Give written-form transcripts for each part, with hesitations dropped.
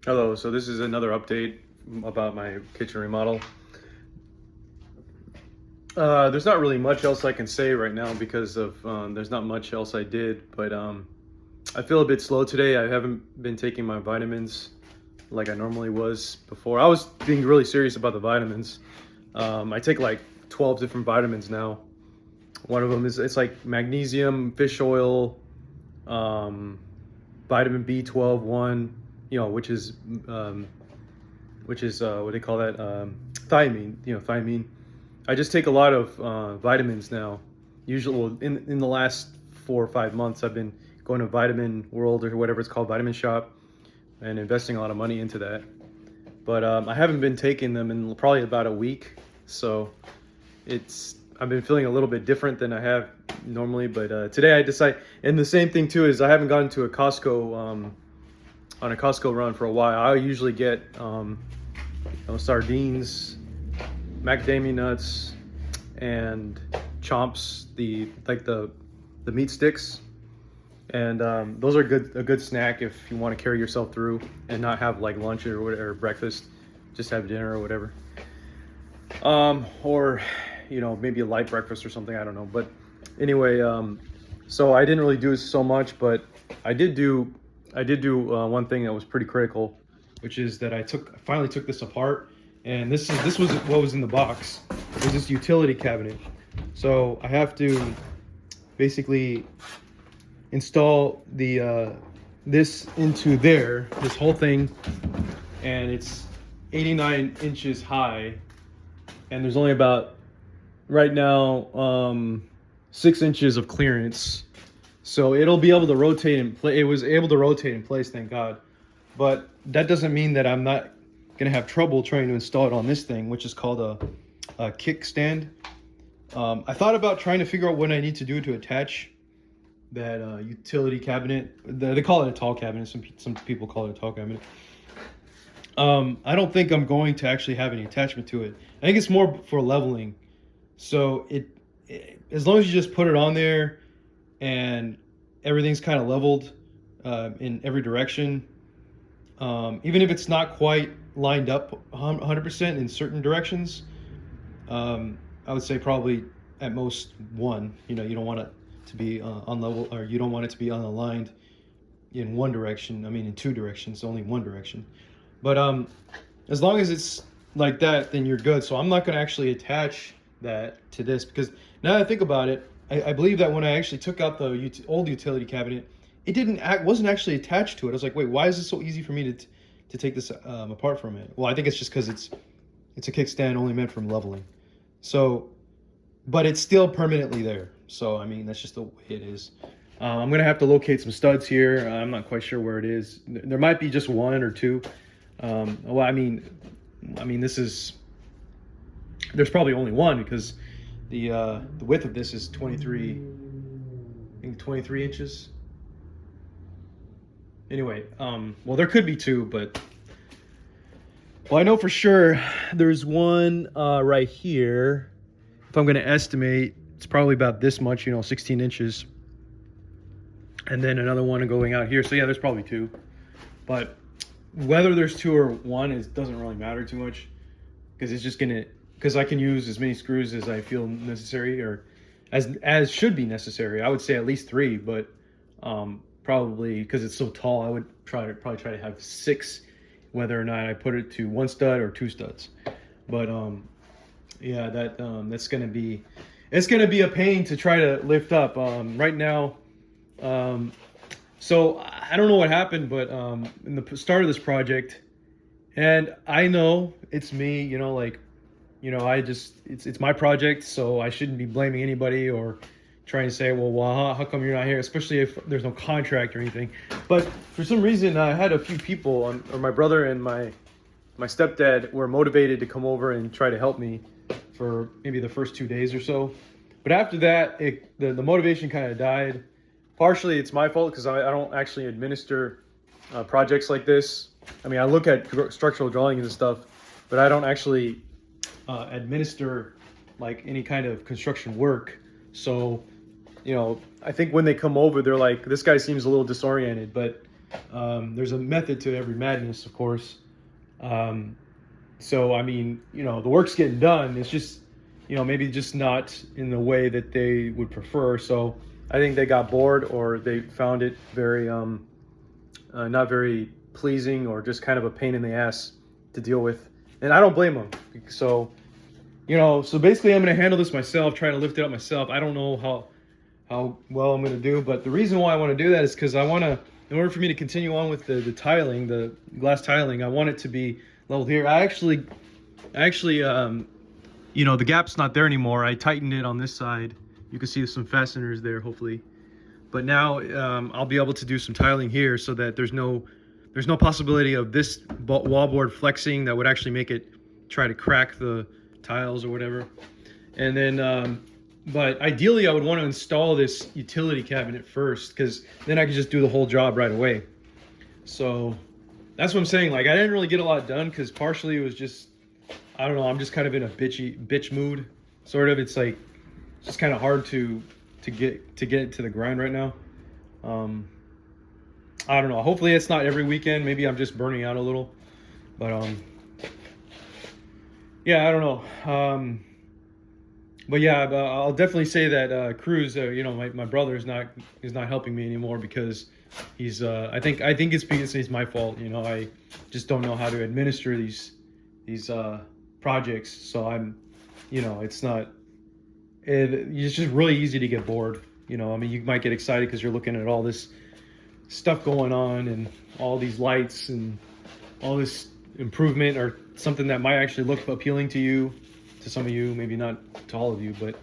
Hello, so this is another update about my kitchen remodel. There's not really much else I can say right now because of there's not much else I did, but I feel a bit slow today. I haven't been taking my vitamins like I normally was before. I was being really serious about the vitamins. I take like 12 different vitamins now. One of them is it's like magnesium, fish oil, um, vitamin B12, one, um, which is what they call that, thiamine. Thiamine. I just take a lot of vitamins now. Usually, well, in the last 4 or 5 months, I've been going to Vitamin World or whatever it's called, Vitamin Shop, and investing a lot of money into that. But I haven't been taking them in probably about a week, so I've been feeling a little bit different than I have normally. But today I decided, and the same thing too is I haven't gone to a Costco on a Costco run for a while. I usually get sardines, macadamia nuts, and chomps, the meat sticks, and those are a good snack if you want to carry yourself through and not have like lunch or whatever, or breakfast, just have dinner or whatever, or maybe a light breakfast or something, I don't know. But anyway, so I didn't really do so much, but I did do one thing that was pretty critical, which is that I finally took this apart, and this was what was in the box. It was this utility cabinet. So I have to basically install the this into this whole thing, and it's 89 inches high, and there's only about right now 6 inches of clearance. So it'll be able to rotate in place. It was able to rotate in place, thank God. But that doesn't mean that I'm not gonna have trouble trying to install it on this thing, which is called a kickstand. I thought about trying to figure out what I need to do to attach that utility cabinet. They call it a tall cabinet. Some people call it a tall cabinet. I don't think I'm going to actually have any attachment to it. I think it's more for leveling. So as long as you just put it on there and everything's kind of leveled in every direction, even if it's not quite lined up 100% in certain directions, I would say probably at most one. You don't want it to be on level, or you don't want it to be unaligned in one direction. I mean, in two directions, only one direction. But as long as it's like that, then you're good. So I'm not going to actually attach that to this, because now that I think about it, I believe that when I actually took out the old utility cabinet, it wasn't actually attached to it. I was like, wait, why is it so easy for me to take this apart from it? Well, I think it's just because it's a kickstand only meant for leveling. So, but it's still permanently there. So I mean, that's just the way it is. I'm gonna have to locate some studs here. I'm not quite sure where it is. There might be just one or two. Well, I mean, there's probably only one, because the width of this is 23, I think 23 inches. Anyway, well, there could be two, but well, I know for sure there's one right here. If I'm going to estimate, it's probably about this much, 16 inches. And then another one going out here. So yeah, there's probably two. But whether there's two or one doesn't really matter too much, because it's just because I can use as many screws as I feel necessary, or as should be necessary. I would say at least three, but probably because it's so tall, I would probably try to have six, whether or not I put it to one stud or two studs. But yeah, that's gonna be a pain to try to lift up right now. So I don't know what happened, but in the start of this project, and I know it's me, it's my project, so I shouldn't be blaming anybody or trying to say, well, how come you're not here, especially if there's no contract or anything. But for some reason, I had a few people, or my brother and my stepdad were motivated to come over and try to help me for maybe the first 2 days or so. But after that, the motivation kind of died. Partially, it's my fault because I don't actually administer projects like this. I mean, I look at structural drawings and stuff, but I don't actually administer like any kind of construction work. So, I think when they come over, they're like, this guy seems a little disoriented. But There's a method to every madness, of course. So I mean, the work's getting done. It's just, maybe just not in the way that they would prefer. So I think they got bored, or they found it very not very pleasing, or just kind of a pain in the ass to deal with. And I don't blame them. So so basically I'm going to handle this myself, try to lift it up myself. I don't know how well I'm going to do, but the reason why I want to do that is because I want to, in order for me to continue on with the tiling, the glass tiling, I want it to be level here. I actually, the gap's not there anymore. I tightened it on this side. You can see some fasteners there, hopefully. But now I'll be able to do some tiling here, so that there's no possibility of this wallboard flexing that would actually make it try to crack the tiles or whatever. And then, but ideally I would want to install this utility cabinet first, because then I can just do the whole job right away. So that's what I'm saying. Like, I didn't really get a lot done because partially it was just, I don't know, I'm just kind of in a bitch mood, sort of. It's like, it's just kind of hard to get it to the grind right now. I don't know. Hopefully it's not every weekend. Maybe I'm just burning out a little. But yeah, I don't know. But yeah, I'll definitely say that Cruz, my brother is not helping me anymore, because he's I think it's because it's my fault. I just don't know how to administer these projects. So I'm, it's not. It's just really easy to get bored. I mean, you might get excited because you're looking at all this stuff going on, and all these lights and all this improvement, or something that might actually look appealing to some of you, maybe not to all of you, but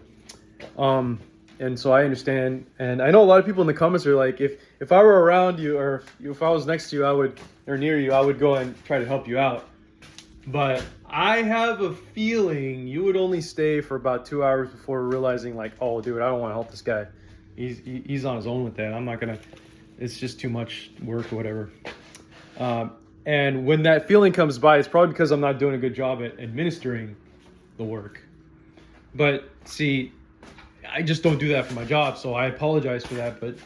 and so I understand. And I know a lot of people in the comments are like, if I were around you, or if I was next to you, or near you, I would go and try to help you out. But I have a feeling you would only stay for about 2 hours before realizing, like, oh, dude, I don't want to help this guy. He's on his own with that. I'm not gonna. It's just too much work or whatever. And when that feeling comes by, it's probably because I'm not doing a good job at administering the work. But see, I just don't do that for my job, so I apologize for that. But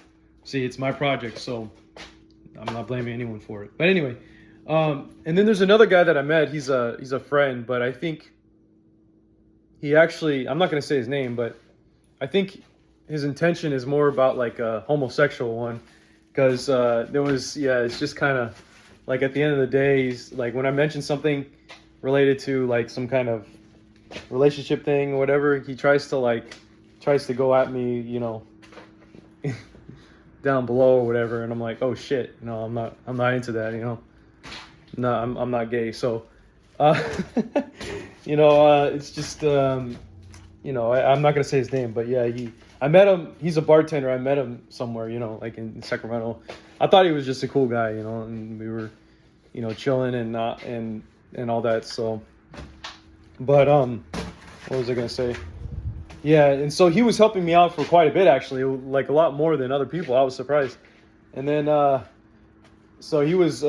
see, it's my project, so I'm not blaming anyone for it. But anyway. And then there's another guy that I met. He's a friend, but I think he actually, I'm not going to say his name, but I think his intention is more about like a homosexual one, because it's just kind of like, at the end of the day, he's like, when I mention something related to like some kind of relationship thing or whatever, he tries to go at me, down below or whatever, and I'm like, oh shit, I'm not into that, No, I'm not gay, so it's just I'm not gonna say his name, but yeah, I met him. He's a bartender. I met him somewhere, like in Sacramento. I thought he was just a cool guy, and we were, chilling and not and all that. So, but what was I gonna say? Yeah, and so he was helping me out for quite a bit, actually, like a lot more than other people. I was surprised, and then. So he was he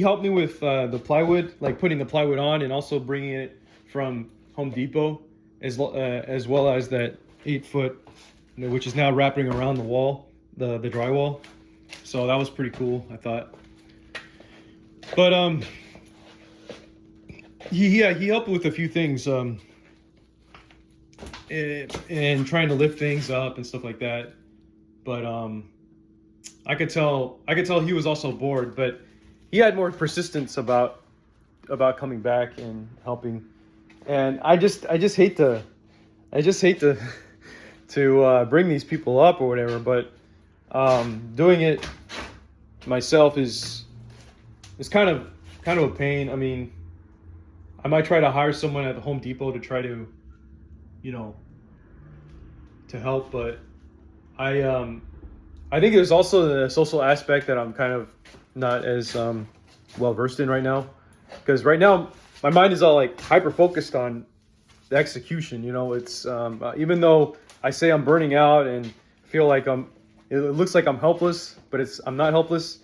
helped me with the plywood, like putting the plywood on, and also bringing it from Home Depot, as well as that 8-foot, which is now wrapping around the wall, the drywall. So that was pretty cool, I thought. But he helped with a few things, and trying to lift things up and stuff like that. But I could tell he was also bored, but he had more persistence about coming back and helping. And I just hate to to bring these people up or whatever, but doing it myself is kind of a pain. I mean, I might try to hire someone at the Home Depot to try to, to help, but I think there's also the social aspect that I'm kind of not as well versed in right now, because right now my mind is all like hyper focused on the execution. It's even though I say I'm burning out and feel like it looks like I'm helpless, but I'm not helpless.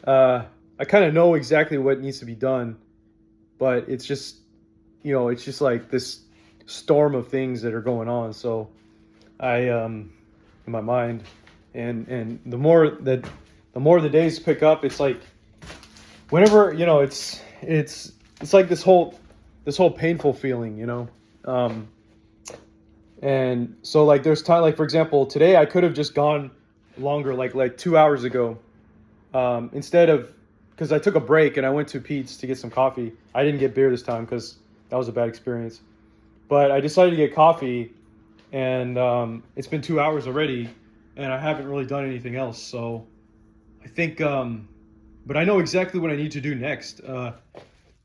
I kind of know exactly what needs to be done, but it's just it's just like this storm of things that are going on. So I in my mind. and the more the days pick up, it's like whenever, you know, it's like this whole painful feeling, you know. And so like there's time, like for example, today I could have just gone longer, like 2 hours ago, instead of, because I took a break and I went to Pete's to get some coffee. I didn't get beer this time because that was a bad experience. But I decided to get coffee, and it's been 2 hours already, and I haven't really done anything else. So I think, but I know exactly what I need to do next. I'm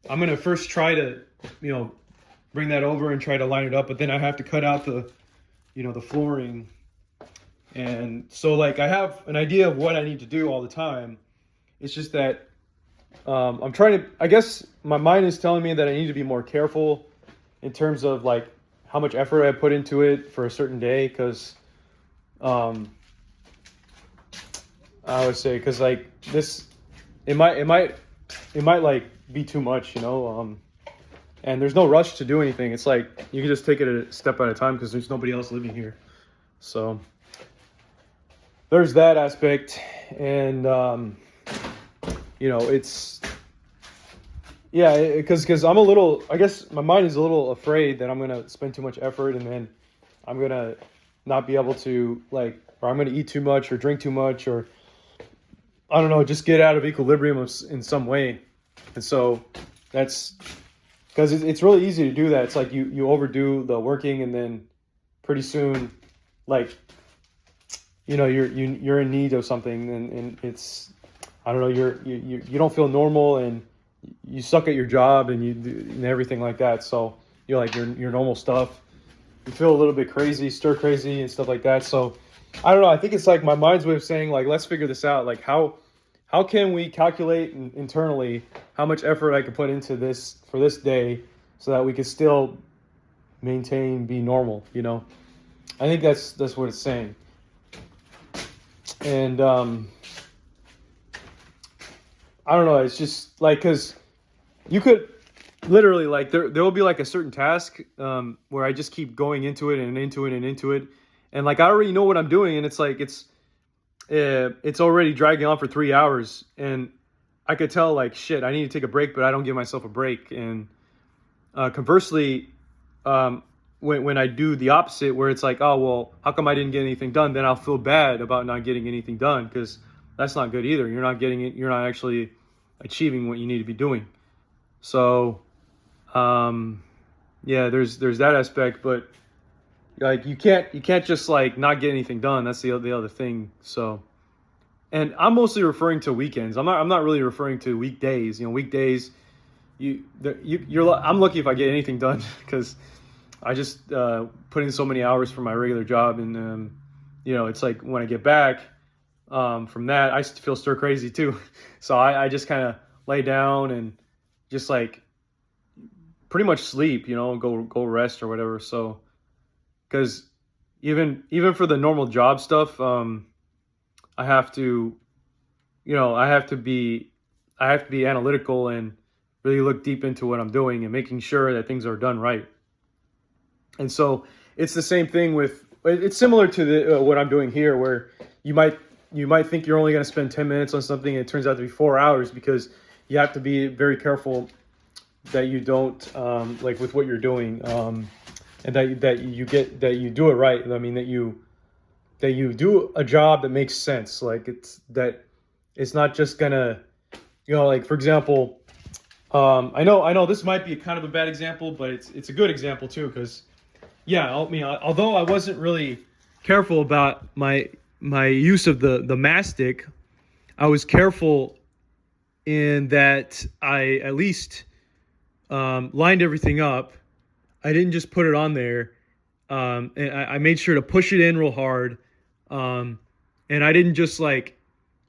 gonna first try to, you know, bring that over and try to line it up, but then I have to cut out the, you know, the flooring. And so like I have an idea of what I need to do all the time. It's just that I'm trying to, I guess my mind is telling me that I need to be more careful in terms of like how much effort I put into it for a certain day. Cause I would say, cause like this, it might like be too much, you know? And there's no rush to do anything. It's like you can just take it a step at a time because there's nobody else living here. So there's that aspect. And, you know, it's, yeah, because I'm a little, I guess my mind is a little afraid that I'm going to spend too much effort and then I'm going to not be able to, like, or I'm going to eat too much or drink too much, or I don't know, just get out of equilibrium in some way. And so that's, because it's really easy to do that. It's like you overdo the working, and then pretty soon, like, you know, you're in need of something, and it's, I don't know, you don't feel normal, and you suck at your job, and you do, and everything like that. So you're like your normal stuff. You feel a little bit crazy, stir crazy, and stuff like that. So I don't know. I think it's like my mind's way of saying, like, let's figure this out. Like how can we calculate internally how much effort I can put into this for this day so that we can still maintain, be normal, you know? I think that's what it's saying. And I don't know, it's just like, because you could literally, like, there will be like a certain task where I just keep going into it and into it and into it. And like I already know what I'm doing, and it's like it's already dragging on for 3 hours, and I could tell, like, shit, I need to take a break, but I don't give myself a break. And conversely, when I do the opposite, where it's like, oh, well, how come I didn't get anything done? Then I'll feel bad about not getting anything done, because that's not good either. You're not getting it. You're not actually achieving what you need to be doing. So, yeah, there's that aspect, but like you can't just like not get anything done. That's the other thing. So, and I'm mostly referring to weekends. I'm not really referring to weekdays. You know, weekdays, I'm lucky if I get anything done because I just put in so many hours for my regular job, and you know, it's like when I get back from that, I feel stir crazy too. So I just kind of lay down and just like pretty much sleep, you know, go rest or whatever. So, because even for the normal job stuff, I have to, you know, I have to be analytical and really look deep into what I'm doing and making sure that things are done right. And so it's the same thing it's similar to the what I'm doing here, where you might think you're only going to spend 10 minutes on something, and it turns out to be 4 hours, because you have to be very careful that you don't like with what you're doing, and that you do it right. I mean, that you do a job that makes sense. Like it's not just gonna, you know, like for example, I know this might be kind of a bad example, but it's a good example too, because yeah, I mean, although I wasn't really careful about my use of the mastic, I was careful in that I at least lined everything up. I didn't just put it on there, and I made sure to push it in real hard, and I didn't just like,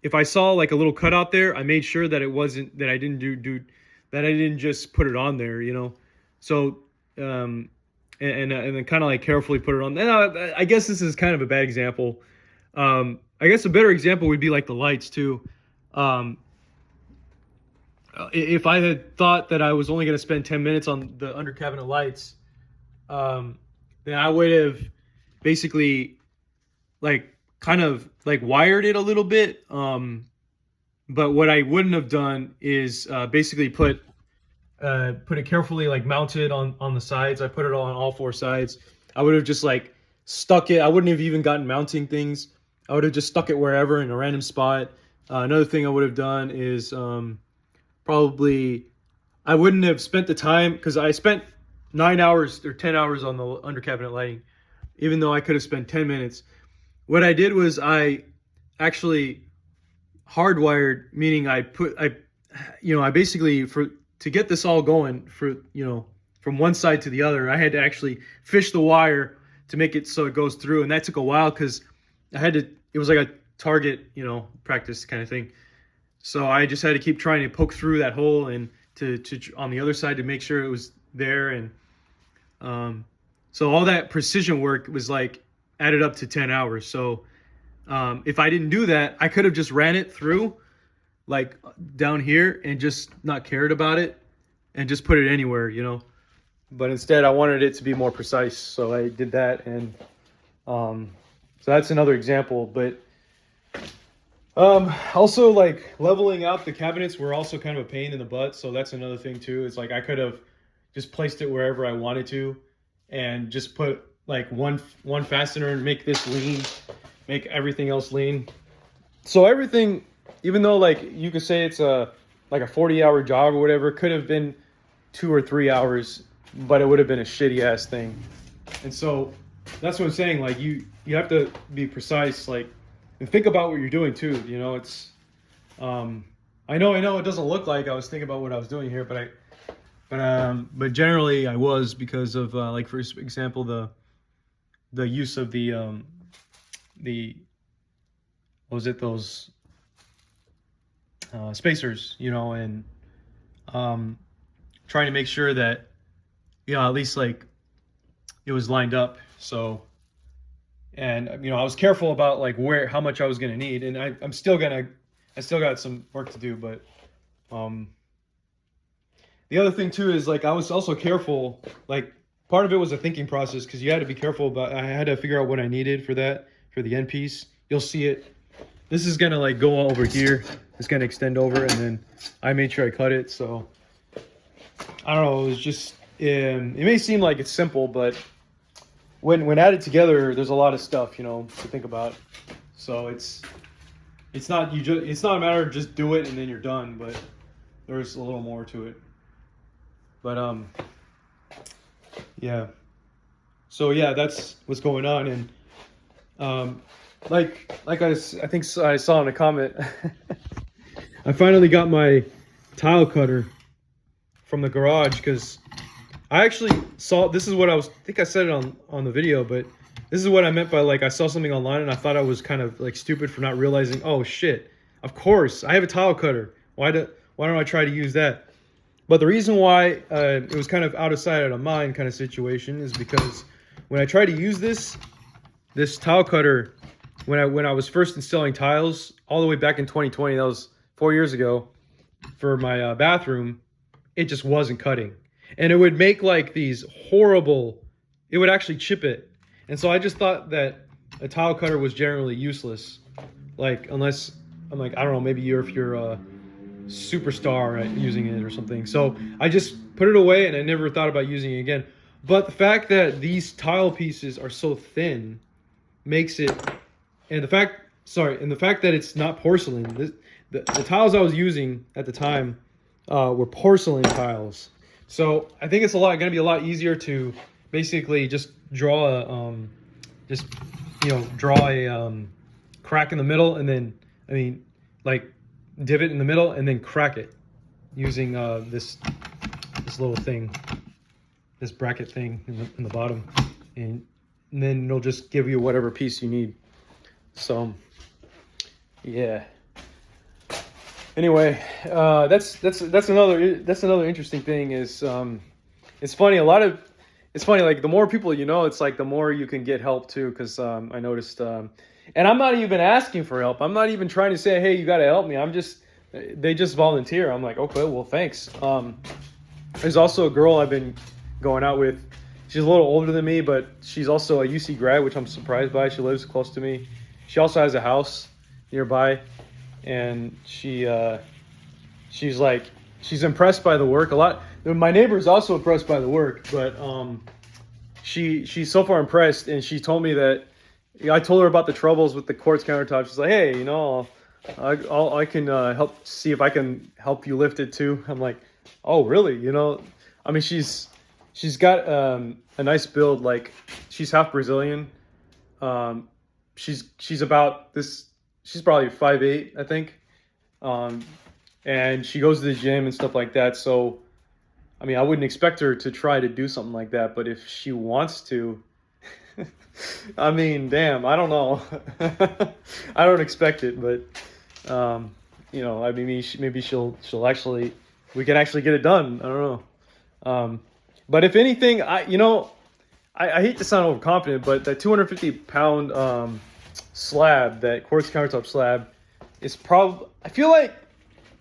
if I saw like a little cutout there, I made sure that it wasn't, that I didn't do that I didn't just put it on there, you know. So and then kind of like carefully put it on. And I guess this is kind of a bad example. I guess a better example would be like the lights too. If I had thought that I was only going to spend 10 minutes on the under cabinet lights, then I would have basically like kind of like wired it a little bit. But what I wouldn't have done is basically put it carefully, like mounted on the sides. I put it on all four sides. I would have just like stuck it. I wouldn't have even gotten mounting things. I would have just stuck it wherever in a random spot. Another thing I would have done is probably I wouldn't have spent the time, because I spent 9 hours or 10 hours on the under cabinet lighting, even though I could have spent 10 minutes. What I did was I actually hardwired, meaning I basically, to get this all going, from one side to the other, I had to actually fish the wire to make it so it goes through, and that took a while because it was like a target, practice kind of thing. So I just had to keep trying to poke through that hole and to on the other side to make sure it was there, and so all that precision work was like added up to 10 hours. So if I didn't do that, I could have just ran it through like down here and just not cared about it and just put it anywhere, but instead I wanted it to be more precise, so I did that. And so that's another example. But also, like, leveling out the cabinets were also kind of a pain in the butt, so that's another thing too. It's like I could have just placed it wherever I wanted to and just put like one fastener and make this lean, make everything else lean. So everything, even though like you could say it's like a 40-hour job or whatever, could have been 2 or 3 hours, but it would have been a shitty ass thing. And so that's what I'm saying. Like you have to be precise, like, and think about what you're doing too. It's I know it doesn't look like I was thinking about what I was doing here, but generally I was, because of like, for example, the use of the what was it, those spacers, and trying to make sure that at least like it was lined up. So, and I was careful about like how much I was gonna need, and I still got some work to do. But the other thing too is like I was also careful. Like part of it was a thinking process, because you had to be careful about. I had to figure out what I needed for the end piece. You'll see it. This is gonna like go over here. It's gonna extend over, and then I made sure I cut it. So I don't know. It was just. It may seem like it's simple, but when added together, there's a lot of stuff, to think about. So it's not a matter of just do it and then you're done, but there's a little more to it. But yeah. So yeah, that's what's going on. And like I think I saw in a comment, I finally got my tile cutter from the garage, because I actually saw, this is what I think I said it on the video, but this is what I meant by like, I saw something online and I thought I was kind of like stupid for not realizing, oh shit, of course, I have a tile cutter. Why don't I try to use that? But the reason why it was kind of out of sight, out of mind kind of situation is because when I tried to use this tile cutter, when I was first installing tiles all the way back in 2020, that was 4 years ago, for my bathroom, it just wasn't cutting. And it would make like these horrible, it would actually chip it. And so I just thought that a tile cutter was generally useless. Like, unless, I'm like, I don't know, maybe if you're a superstar at using it or something. So I just put it away and I never thought about using it again. But the fact that these tile pieces are so thin makes it, and the fact that it's not porcelain, the tiles I was using at the time were porcelain tiles. So I think it's going to be a lot easier to basically just draw a crack in the middle, and then like divot in the middle, and then crack it using this little thing, this bracket thing in the bottom, and then it'll just give you whatever piece you need. So yeah. Anyway, that's another interesting thing is it's funny, like the more people it's like the more you can get help too, because I noticed, and I'm not even asking for help. I'm not even trying to say, hey, you got to help me. They just volunteer. I'm like, okay, well, thanks. There's also a girl I've been going out with. She's a little older than me, but she's also a UC grad, which I'm surprised by. She lives close to me, she also has a house nearby, and she's like, she's impressed by the work a lot. My neighbor is also impressed by the work, but she's so far impressed, and she told me that, I told her about the troubles with the quartz countertop. She's like, hey, I can help, see if I can help you lift it too. I'm like, oh really? I mean, she's got a nice build. Like, she's half Brazilian. She's about this. She's probably 5'8", I think. And she goes to the gym and stuff like that. So, I mean, I wouldn't expect her to try to do something like that. But if she wants to, I mean, damn, I don't know. I don't expect it, but I mean, maybe she'll actually, we can actually get it done. I don't know. But if anything, I hate to sound overconfident, but that 250-pound slab, that quartz countertop slab, is probably, I feel like,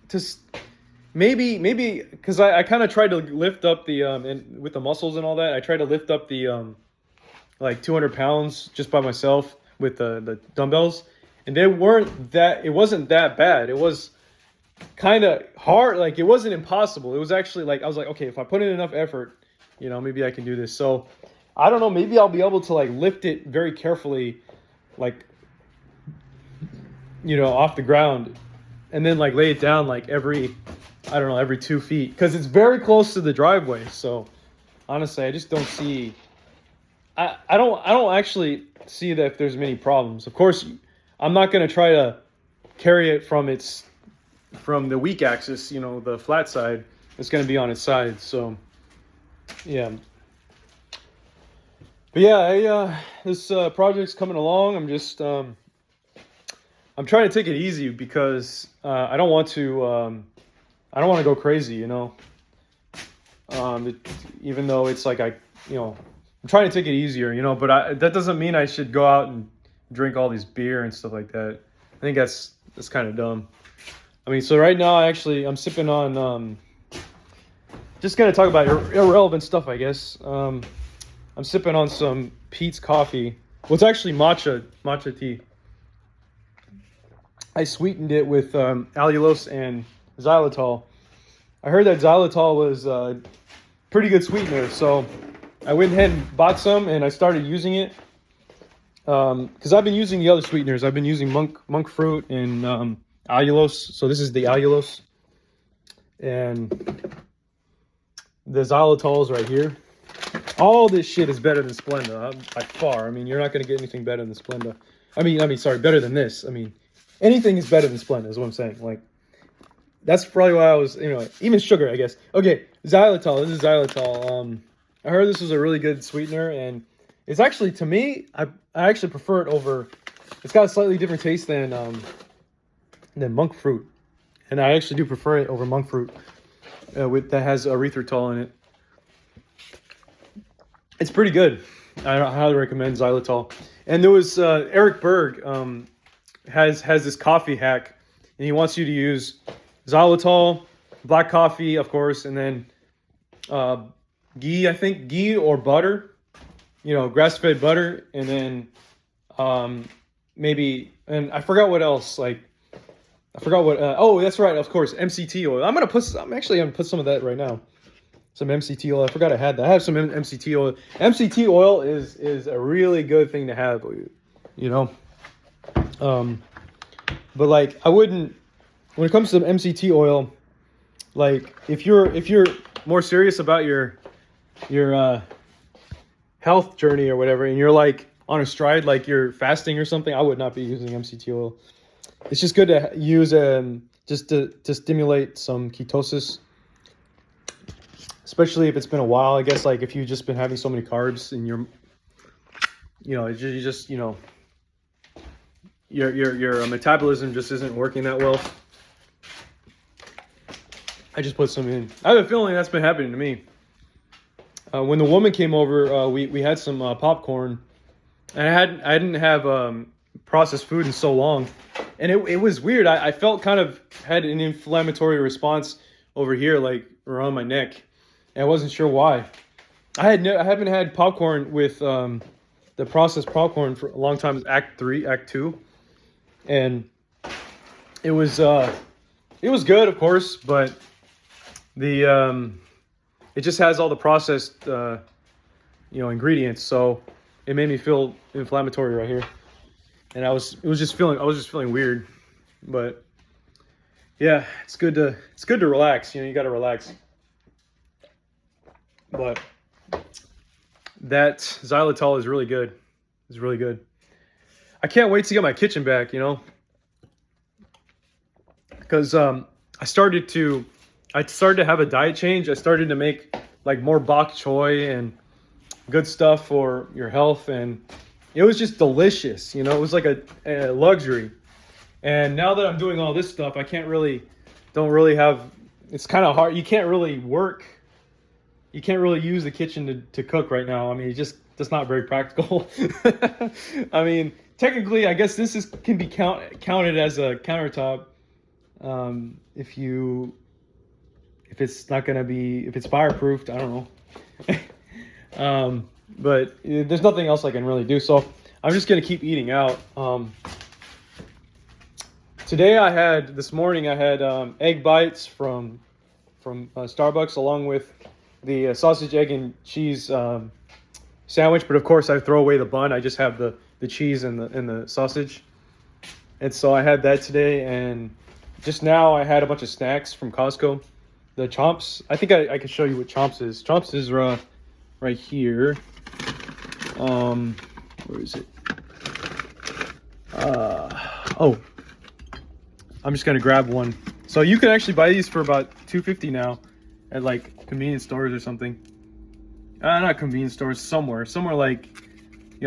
just maybe because I kind of tried to lift up the and with the muscles and all that, I tried to lift up the like 200 pounds just by myself with the dumbbells, and it wasn't that bad. It was kind of hard. Like, it wasn't impossible. It was actually, like, I was like, okay, if I put in enough effort, maybe I can do this. So I don't know, maybe I'll be able to, like, lift it very carefully, like, off the ground, and then, like, lay it down, like, every 2 feet, because it's very close to the driveway. So honestly, I just don't see, I don't actually see that if there's many problems. Of course, I'm not going to try to carry it from the weak axis, the flat side. It's going to be on its side. So yeah. But yeah, this project's coming along. I'm just I'm trying to take it easy, because I don't want to go crazy, even though it's like, I'm trying to take it easier, but that doesn't mean I should go out and drink all this beer and stuff like that. I think that's kind of dumb. I mean, so right now I'm sipping on, just going to talk about irrelevant stuff, I guess. I'm sipping on some Pete's coffee. Well, it's actually matcha tea. I sweetened it with allulose and xylitol. I heard that xylitol was a pretty good sweetener, so I went ahead and bought some, and I started using it. Because I've been using the other sweeteners. I've been using monk fruit and allulose. So this is the allulose, and the xylitol is right here. All this shit is better than Splenda by far. I mean, you're not going to get anything better than Splenda. I mean, sorry, better than this. I mean, anything is better than Splenda is what I'm saying. Like, that's probably why I was, even sugar, I guess. Okay, xylitol. This is xylitol. I heard this was a really good sweetener, and it's actually, to me, I actually prefer it over. It's got a slightly different taste than monk fruit, and I actually do prefer it over monk fruit that has erythritol in it. It's pretty good. I highly recommend xylitol. And there was Eric Berg has this coffee hack, and he wants you to use xylitol, black coffee, of course, and then ghee or butter, grass-fed butter, and then maybe, and I forgot what else. Like, I forgot what. Oh, that's right, of course, MCT oil. I'm actually gonna put some of that right now. Some MCT oil. I forgot I had that. I have some MCT oil. MCT oil is a really good thing to have, But like, I wouldn't, when it comes to MCT oil, like, if you're more serious about your health journey or whatever, and you're like on a stride, like you're fasting or something, I would not be using MCT oil. It's just good to use just to stimulate some ketosis, especially if it's been a while. I guess, like, if you've just been having so many carbs and your metabolism just isn't working that well. I just put some in. I have a feeling that's been happening to me. When the woman came over, we had some popcorn, and I didn't have processed food in so long, and it was weird. I felt kind of had an inflammatory response over here, like around my neck, and I wasn't sure why. I haven't had popcorn with the processed popcorn for a long time. Act 2, and it was good, of course, but the it just has all the processed ingredients, so it made me feel inflammatory right here, and I was just feeling weird, but yeah, it's good to relax. You got to relax, but that xylitol is really good. It's really good. I can't wait to get my kitchen back, because I started to have a diet change. I started to make like more bok choy and good stuff for your health, and it was just delicious. It was like a luxury. And now that I'm doing all this stuff, don't really have. It's kind of hard. You can't really work. You can't really use the kitchen to cook right now. I mean, that's not very practical. I mean, technically, I guess this can be counted as a countertop. If it's fireproofed, I don't know. But there's nothing else I can really do. So I'm just going to keep eating out. This morning I had egg bites from Starbucks, along with the sausage, egg, and cheese sandwich. But of course I throw away the bun. I just have the cheese and the sausage. And so I had that today, and just now I had a bunch of snacks from Costco. The Chomps. I think I can show you what Chomps is. Chomps is right here. Where is it? I'm just gonna grab one. So you can actually buy these for about $2.50 now at like convenience stores or something. Not convenience stores, somewhere like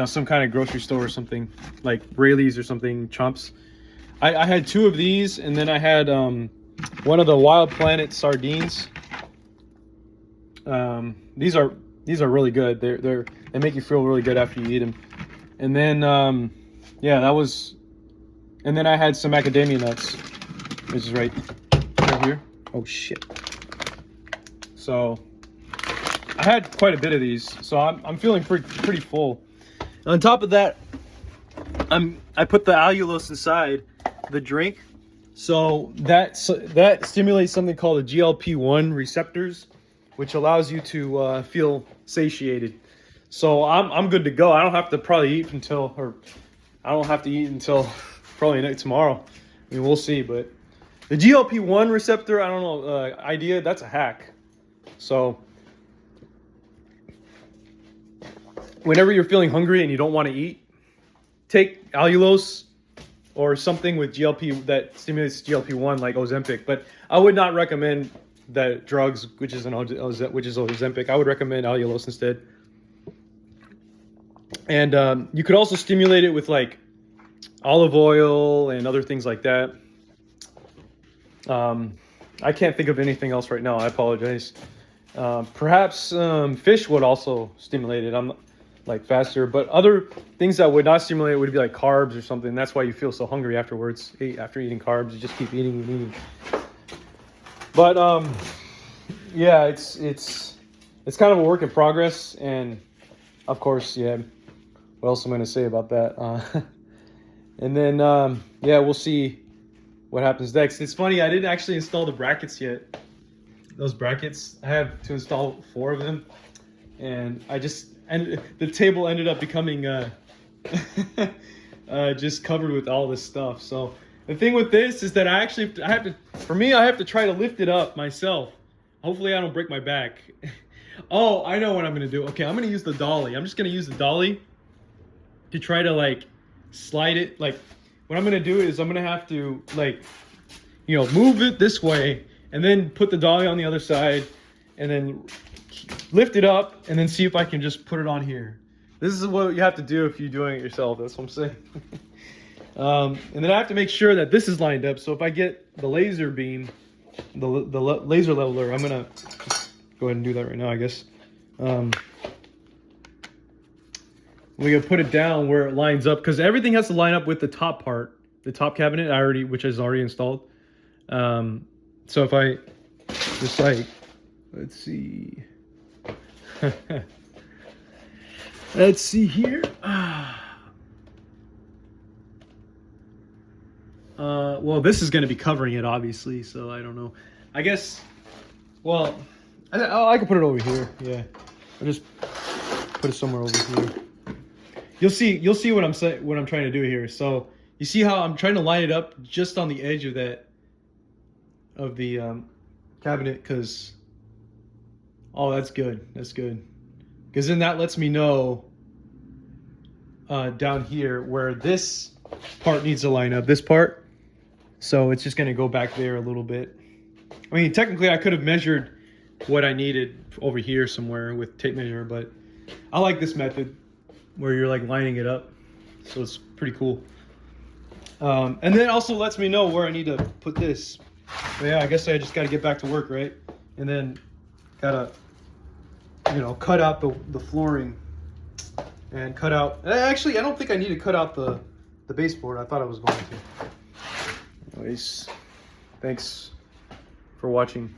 some kind of grocery store or something, like Rayleigh's or something. Chomps. I had 2 of these, and then I had one of the Wild Planet sardines. These are really good. They make you feel really good after you eat them. And then and then I had some macadamia nuts, which is right here. Oh shit. So I had quite a bit of these, so I'm feeling pretty full. On top of that, I put the allulose inside the drink, so that stimulates something called the GLP-1 receptors, which allows you to feel satiated. So I'm good to go. I don't have to eat until probably tomorrow. I mean, we'll see. But the GLP-1 receptor, I don't know, idea, that's a hack. So whenever you're feeling hungry and you don't want to eat, take allulose or something with GLP that stimulates GLP-1, like Ozempic. But I would not recommend that drugs, which is Ozempic. I would recommend allulose instead. And you could also stimulate it with like olive oil and other things like that. I can't think of anything else right now. I apologize. Perhaps fish would also stimulate it. I'm like faster, but other things that would not stimulate it would be like carbs or something. That's why you feel so hungry afterwards. After eating carbs, you just keep eating and eating. But yeah, it's kind of a work in progress, and of course, yeah. What else am I going to say about that? And then yeah, we'll see what happens next. It's funny, I didn't actually install the brackets yet. Those brackets, I have to install 4 of them, and the table ended up becoming just covered with all this stuff. So the thing with this is that I have to try to lift it up myself. Hopefully I don't break my back. Oh, I know what I'm gonna do. Okay, I'm gonna use the dolly. I'm just gonna use the dolly to try to like slide it. Like what I'm gonna do is I'm gonna have to like, move it this way, and then put the dolly on the other side, and then lift it up, and then see if I can just put it on here. This is what you have to do if you're doing it yourself. That's what I'm saying. And then I have to make sure that this is lined up. So if I get the laser beam, the laser leveler, I'm gonna just go ahead and do that right now, I guess. We're gonna put it down where it lines up, because everything has to line up with the top part, the top cabinet which is already installed. So if I just like, let's see. Let's see here. Well, this is going to be covering it, obviously, so I don't know. I guess, well, I can put it over here. Yeah, I'll just put it somewhere over here. You'll see what I'm saying, what I'm trying to do here. So you see how I'm trying to line it up just on the edge of that, of the cabinet, because, oh, that's good. That's good. Because then that lets me know down here where this part needs to line up, this part. So it's just going to go back there a little bit. I mean, technically I could have measured what I needed over here somewhere with tape measure, but I like this method where you're like lining it up. So it's pretty cool. And then also lets me know where I need to put this. But yeah, I guess I just got to get back to work, right? And then gotta, you know, cut out the flooring and cut out. Actually, I don't think I need to cut out the baseboard. I thought I was going to. Anyways, thanks for watching.